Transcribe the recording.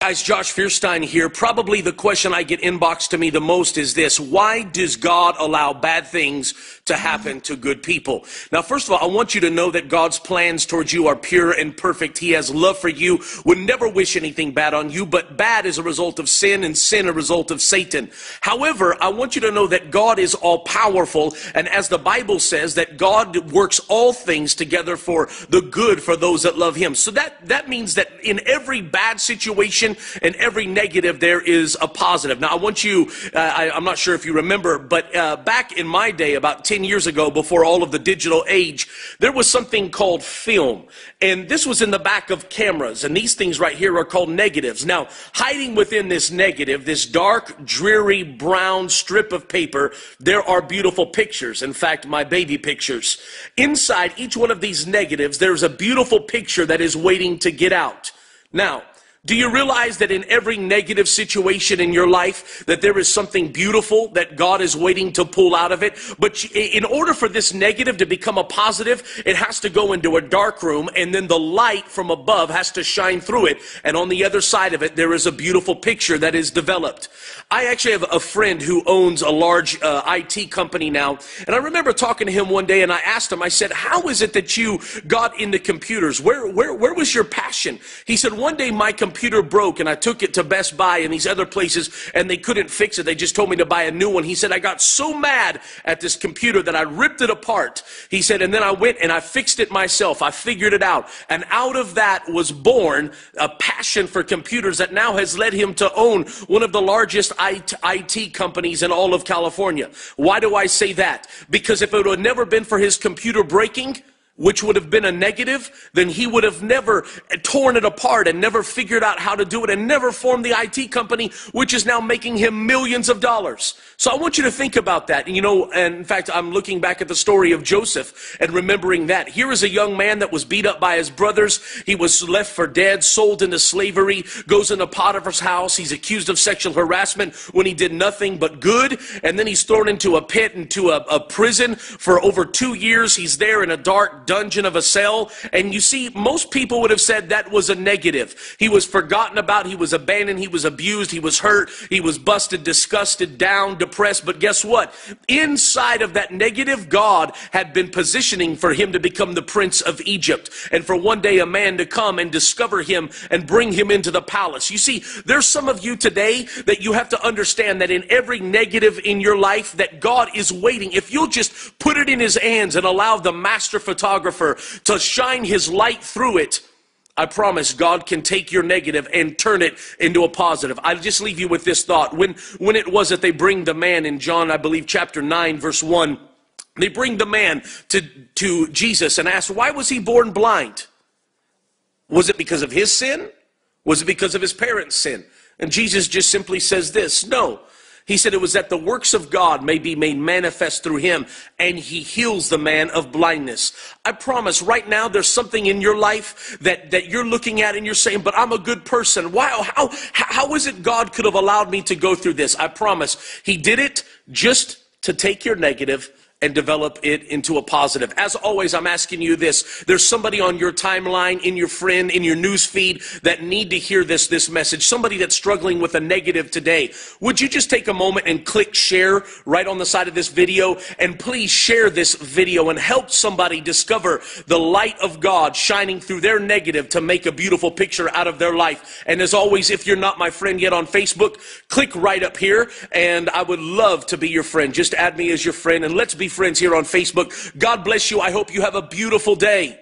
Guys, Josh Feuerstein here. Probably the question I get inboxed to me the most is this: why does God allow bad things to happen to good people? Now, first of all, I want you to know that God's plans towards you are pure and perfect. He has love for you, would never wish anything bad on you, but bad is a result of sin and sin a result of Satan. However, I want you to know that God is all powerful, and as the Bible says, that God works all things together for the good for those that love him. So that means that in every bad situation and every negative, there is a positive. Now, I want you, I'm not sure if you remember, but back in my day, about 10 years ago, before all of the digital age, there was something called film. And this was in the back of cameras. And these things right here are called negatives. Now, hiding within this negative, this dark, dreary, brown strip of paper, there are beautiful pictures. In fact, my baby pictures. Inside each one of these negatives, there's a beautiful picture that is waiting to get out. Now, do you realize that in every negative situation in your life that there is something beautiful that God is waiting to pull out of it? But in order for this negative to become a positive, it has to go into a dark room, and then the light from above has to shine through it. And on the other side of it, there is a beautiful picture that is developed. I actually have a friend who owns a large IT company now. And I remember talking to him one day, and I asked him, I said, how is it that you got into computers? Where was your passion? He said, one day my computer broke, and I took it to Best Buy and these other places, and they couldn't fix it. They just told me to buy a new one. He said, I got so mad at this computer that I ripped it apart. He said, and then I went and I fixed it myself. I figured it out. And out of that was born a passion for computers that now has led him to own one of the largest IT companies in all of California. Why do I say that? Because if it would never been for his computer breaking, which would have been a negative, then he would have never torn it apart and never figured out how to do it and never formed the IT company, which is now making him millions of dollars. So I want you to think about that. You know, and in fact, I'm looking back at the story of Joseph and remembering that. Here is a young man that was beat up by his brothers. He was left for dead, sold into slavery, goes into Potiphar's house. He's accused of sexual harassment when he did nothing but good. And then he's thrown into a pit, into a prison for over 2 years. He's there in a dark dungeon of a cell. And you see, most people would have said that was a negative. He was forgotten about, he was abandoned, he was abused, he was hurt, he was busted, disgusted, down, depressed. But guess what? Inside of that negative, God had been positioning for him to become the prince of Egypt, and for one day a man to come and discover him and bring him into the palace. You see, there's some of you today that you have to understand that in every negative in your life, that God is waiting. If you'll just put it in his hands and allow the master photographer to shine his light through it, I promise God can take your negative and turn it into a positive. I'll just leave you with this thought. When it was that they bring the man in John, I believe, chapter 9, verse 1, they bring the man to Jesus and ask, why was he born blind? Was it because of his sin? Was it because of his parents' sin? And Jesus just simply says this, no. He said it was that the works of God may be made manifest through him, and he heals the man of blindness. I promise right now there's something in your life that you're looking at and you're saying, but I'm a good person. Why? How is it God could have allowed me to go through this? I promise he did it just to take your negative and develop it into a positive. As always, I'm asking you this. There's somebody on your timeline, in your friend, in your news feed that need to hear this message. Somebody that's struggling with a negative today. Would you just take a moment and click share right on the side of this video? And please share this video and help somebody discover the light of God shining through their negative to make a beautiful picture out of their life. And as always, if you're not my friend yet on Facebook, click right up here, and I would love to be your friend. Just add me as your friend, and let's be friends here on Facebook. God bless you. I hope you have a beautiful day.